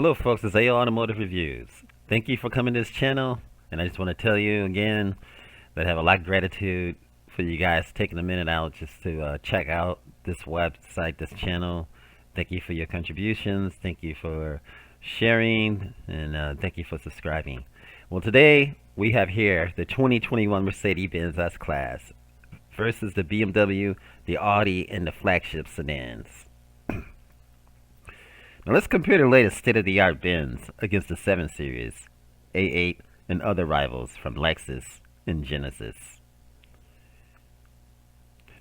Hello folks, it's AO Automotive Reviews. Thank you for coming to this channel, and I just want to tell you again that I have a lot of gratitude for you guys taking a minute out just to check out this website, this channel. Thank you for your contributions, thank you for sharing, and thank you for subscribing. Well, today we have here the 2021 Mercedes-Benz S-class versus the BMW, the Audi, and the Flagship sedans. Now let's compare the latest state-of-the-art Benz against the 7 Series, A8, and other rivals from Lexus and Genesis.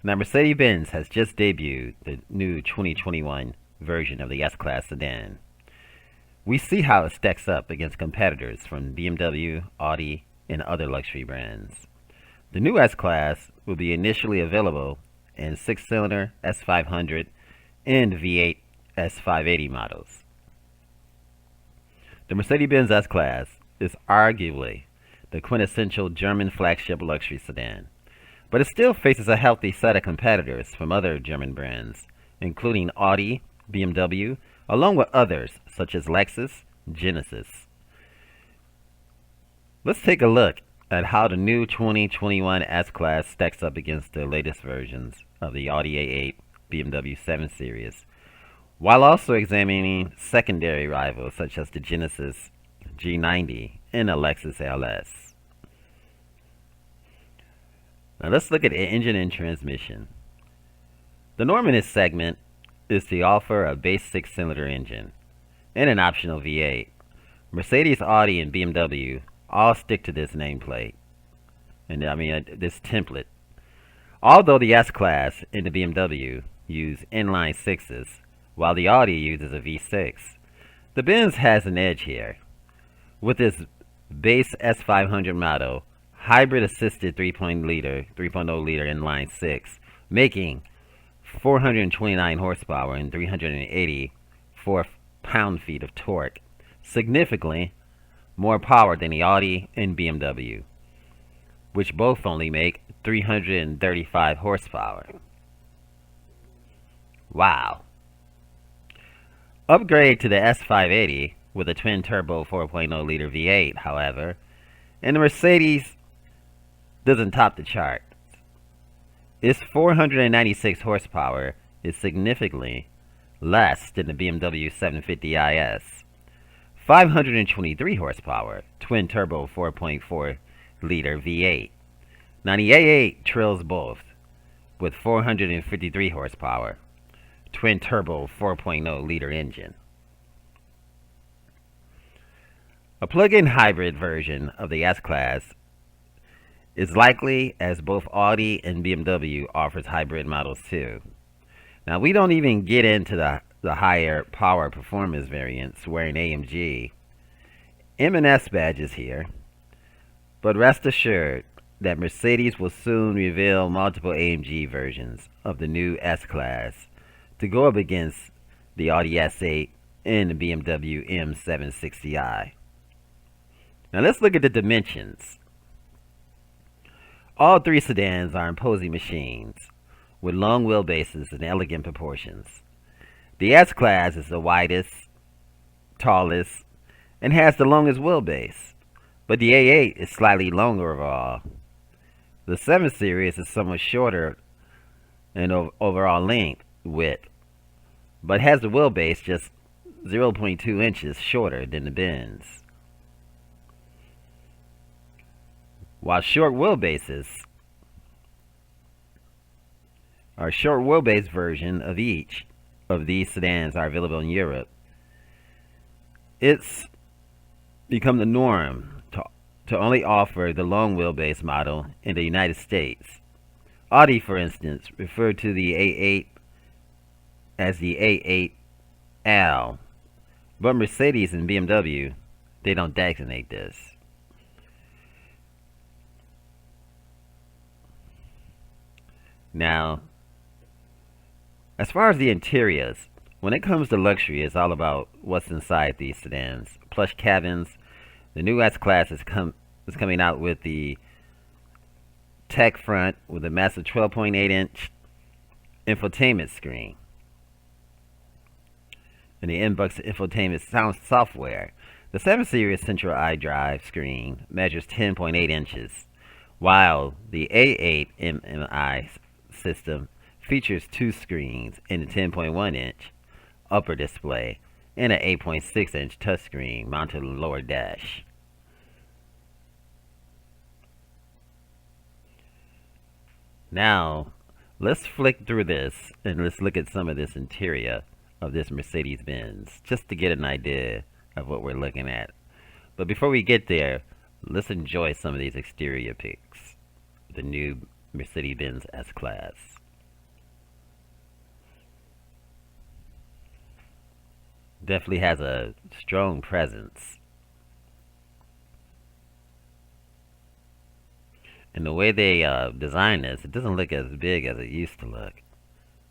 Now Mercedes-Benz has just debuted the new 2021 version of the S-Class sedan. We see how it stacks up against competitors from BMW, Audi, and other luxury brands. The new S-Class will be initially available in 6-cylinder S500 and V8 S580 models. The Mercedes-Benz S-Class is arguably the quintessential German flagship luxury sedan, but it still faces a healthy set of competitors from other German brands, including Audi, BMW, along with others such as Lexus, Genesis. Let's take a look at how the new 2021 S-Class stacks up against the latest versions of the Audi A8, BMW 7 Series, while also examining secondary rivals such as the Genesis G90 and the Lexus LS. Now let's look at the engine and transmission. The norm in this segment is to offer a base 6-cylinder engine and an optional V8. Mercedes, Audi, and BMW all stick to this nameplate, and this template. Although the S-Class and the BMW use inline sixes, while the Audi uses a V6, the Benz has an edge here. With its base S500 model, hybrid assisted 3.0 liter inline 6, making 429 horsepower and 384 pound-feet of torque, significantly more power than the Audi and BMW, which both only make 335 horsepower. Wow. Upgrade to the S580 with a twin-turbo 4.0 liter V8, however, and the Mercedes doesn't top the chart. Its 496 horsepower is significantly less than the BMW 750iS. 523 horsepower, twin-turbo 4.4 liter V8. Now the A8 trails both with 453 horsepower, twin-turbo 4.0 liter engine. A plug-in hybrid version of the S-Class is likely, as both Audi and BMW offers hybrid models too. Now we don't even get into the higher power performance variants wearing AMG M&S badges here, but rest assured that Mercedes will soon reveal multiple AMG versions of the new S-Class to go up against the Audi S8 and the BMW M760i. Now let's look at the dimensions. All three sedans are imposing machines with long wheelbases and elegant proportions. The S-Class is the widest, tallest, and has the longest wheelbase, but the A8 is slightly longer overall. The 7 Series is somewhat shorter in overall length, width, but has the wheelbase just 0.2 inches shorter than the Benz. While short wheelbase version of each of these sedans are available in Europe, it's become the norm to only offer the long wheelbase model in the United States. Audi, for instance, referred to the A8 as the A8L, but Mercedes and BMW, they don't designate this. Now, as far as the interiors, when it comes to luxury, it's all about what's inside these sedans. Plush cabins. The new S-Class is coming out with the tech front with a massive 12.8-inch infotainment screen. and the inbox infotainment sound software. The 7 Series central iDrive screen measures 10.8 inches, while the A8 MMI system features two screens and a 10.1-inch upper display and an 8.6-inch touchscreen mounted on the lower dash. Now, let's flick through this and let's look at some of this interior of this Mercedes-Benz just to get an idea of what we're looking at. But before we get there, let's enjoy some of these exterior pics. The new Mercedes-Benz S-class. Definitely has a strong presence. And the way they designed this, it doesn't look as big as it used to look.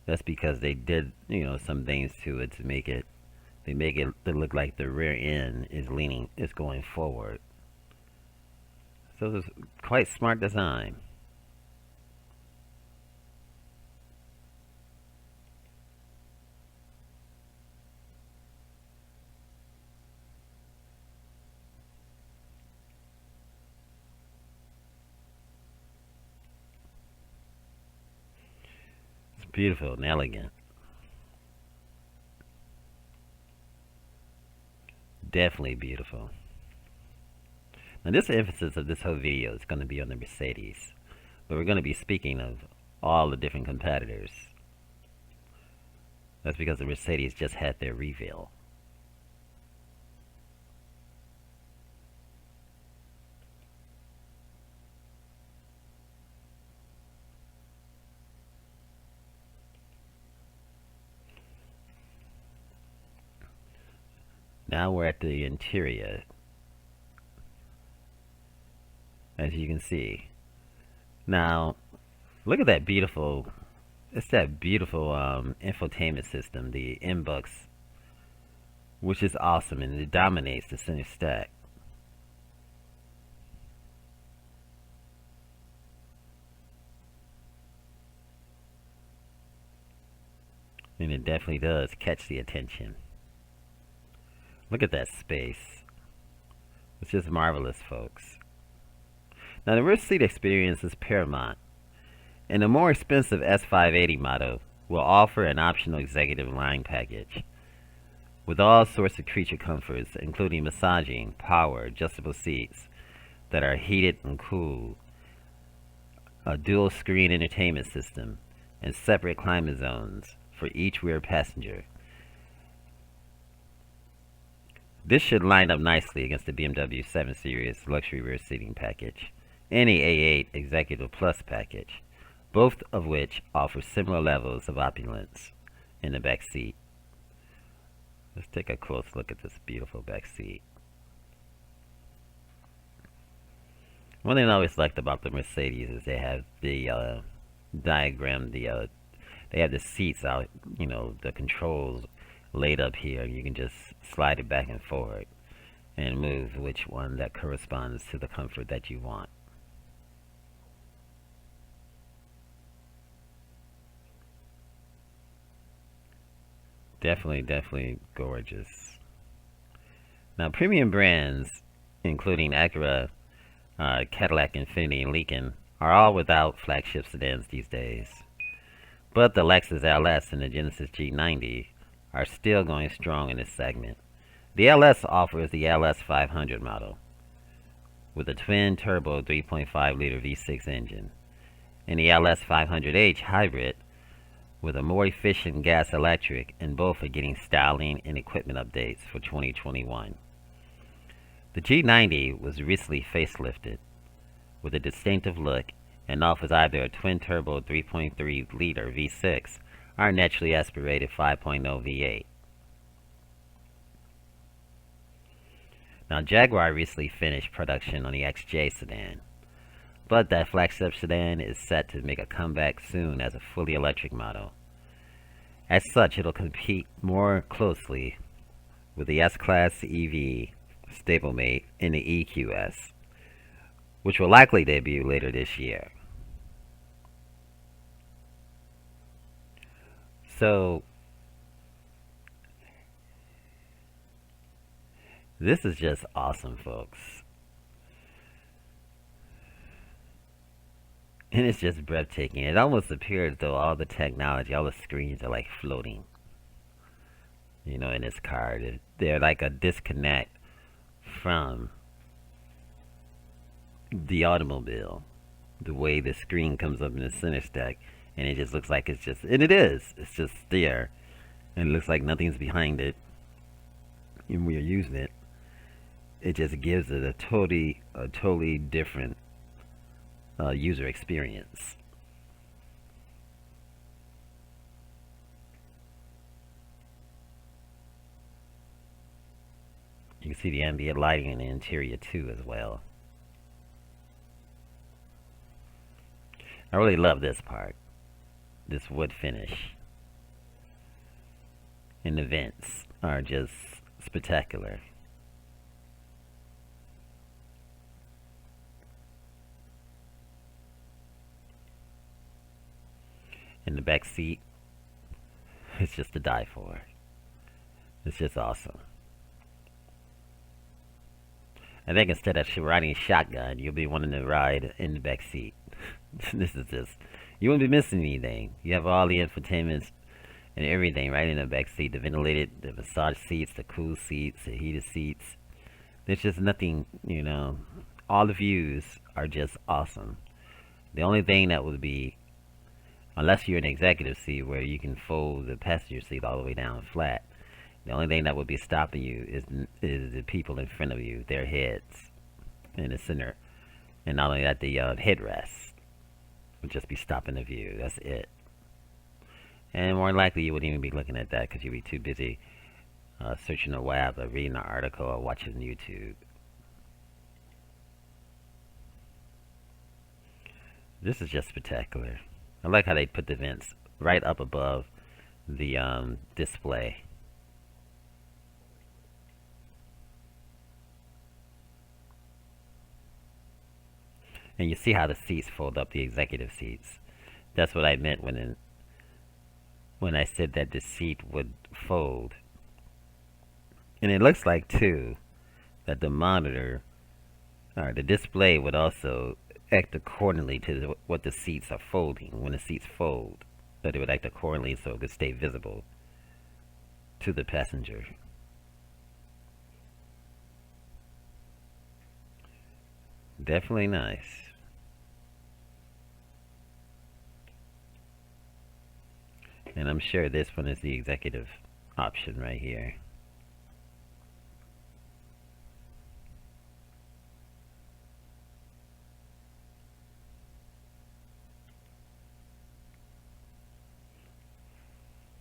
That's because they did, some things to it to make it. They make it to look like the rear end is going forward. So it's quite smart design. It's beautiful and elegant. Definitely beautiful. Now this emphasis of this whole video is going to be on the Mercedes, but we're going to be speaking of all the different competitors. That's because the Mercedes just had their reveal. Now we're at the interior. As you can see. Now, look at that beautiful, it's that beautiful infotainment system, the inbox, which is awesome, and it dominates the center stack. And it definitely does catch the attention. Look at that space. It's just marvelous, folks. Now the rear seat experience is paramount, and the more expensive S580 model will offer an optional executive line package with all sorts of creature comforts, including massaging, power, adjustable seats that are heated and cooled, a dual screen entertainment system, and separate climate zones for each rear passenger. This should line up nicely against the BMW 7 Series luxury rear seating package and the A8 Executive Plus package, both of which offer similar levels of opulence in the back seat. Let's take a close look at this beautiful back seat. One thing I always liked about the Mercedes is they have the diagram, they have the seats out, the controls laid up here. You can just slide it back and forward and move which one that corresponds to the comfort that you want. Definitely gorgeous. Now premium brands including Acura, Cadillac, Infiniti, and Lincoln are all without flagship sedans these days. But the Lexus LS and the Genesis G90 are still going strong in this segment. The LS offers the LS 500 model with a twin-turbo 3.5-liter V6 engine, and the LS 500H hybrid with a more efficient gas-electric, and both are getting styling and equipment updates for 2021. The G90 was recently facelifted with a distinctive look and offers either a twin-turbo 3.3-liter V6 or a naturally aspirated 5.0 V8. Now, Jaguar recently finished production on the XJ sedan, but that flagship sedan is set to make a comeback soon as a fully electric model. As such, it'll compete more closely with the S-Class EV stablemate in the EQS, which will likely debut later this year. So, This is just awesome, folks. And it's just breathtaking. It almost appears as though all the technology, all the screens are like floating, in this car. They're like a disconnect from the automobile. The way the screen comes up in the center stack, and it just looks like it's just, and it is. It's just there, and it looks like nothing's behind it. And we are using it. It just gives it a totally different user experience. You can see the ambient lighting in the interior too as well. I really love this part. This wood finish. And the vents are just spectacular. In the back seat, it's just to die for. It's just awesome. I think instead of riding shotgun, you'll be wanting to ride in the back seat. This is just, you won't be missing anything. You have all the infotainments and everything right in the back seat. The ventilated, the massage seats, the cool seats, the heated seats. There's just nothing, all the views are just awesome. The only thing that would be, unless you're in an executive seat where you can fold the passenger seat all the way down flat, the only thing that would be stopping you is the people in front of you, their heads in the center. And not only that, the headrest would just be stopping the view. That's it. And more likely you wouldn't even be looking at that because you'd be too busy searching the web or reading an article or watching YouTube. This is just spectacular. I like how they put the vents right up above the display. And you see how the seats fold up, the executive seats. That's what I meant when I said that the seat would fold. And it looks like, too, that the monitor, or the display, would also act accordingly to what the seats are folding. When the seats fold, that it would act accordingly so it could stay visible to the passenger. Definitely nice. And I'm sure this one is the executive option right here.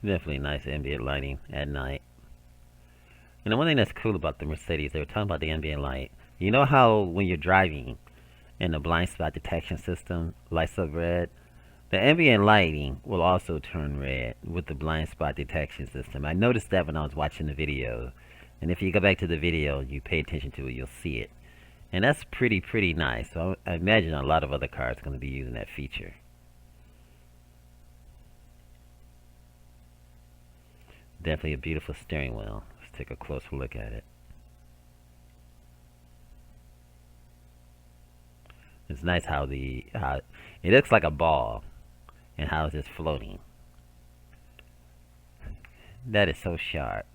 Definitely nice ambient lighting at night. And the one thing that's cool about the Mercedes, they were talking about the ambient light. You know how when you're driving and the blind spot detection system lights up red? The ambient lighting will also turn red with the blind spot detection system. I noticed that when I was watching the video. And if you go back to the video and you pay attention to it, you'll see it. And that's pretty nice. So I imagine a lot of other cars are going to be using that feature. Definitely a beautiful steering wheel. Let's take a closer look at it. It's nice how it looks like a ball and how it's just floating. That is so sharp.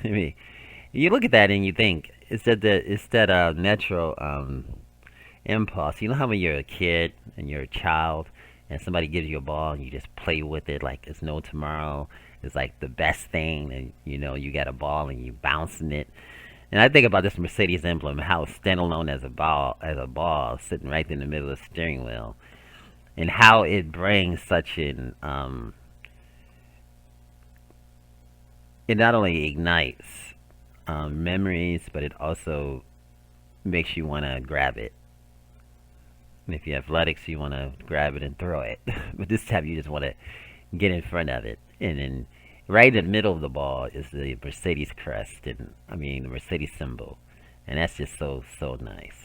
I mean, you look at that and you think it's that natural impulse. You know how when you're a kid and you're a child and somebody gives you a ball and you just play with it like it's no tomorrow. It's like the best thing, and you got a ball and you bouncing it. And I think about this Mercedes emblem, how it's standalone as a ball sitting right in the middle of the steering wheel, and how it brings such an it not only ignites memories, but it also makes you want to grab it. And if you're athletics, you want to grab it and throw it. But this time you just want to get in front of it. And then right in the middle of the ball is the Mercedes crest, and the Mercedes symbol. And that's just so nice.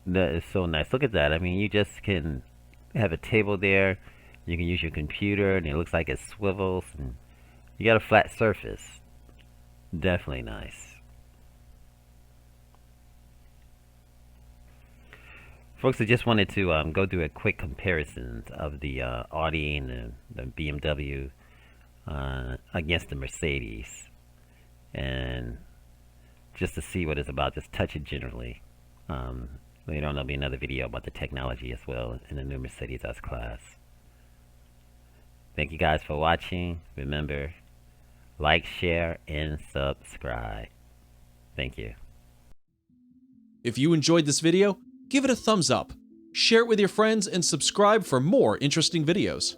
That is so nice. Look at that. I mean, you just can have a table there. You can use your computer, and it looks like it swivels. And you got a flat surface. Definitely nice. Folks, I just wanted to go through a quick comparison of the Audi and the BMW against the Mercedes, and just to see what it's about. Just touch it generally. Later on, there'll be another video about the technology as well in the new Mercedes S-class. Thank you guys for watching. Remember, like, share, and subscribe. Thank you. If you enjoyed this video, give it a thumbs up, share it with your friends, and subscribe for more interesting videos.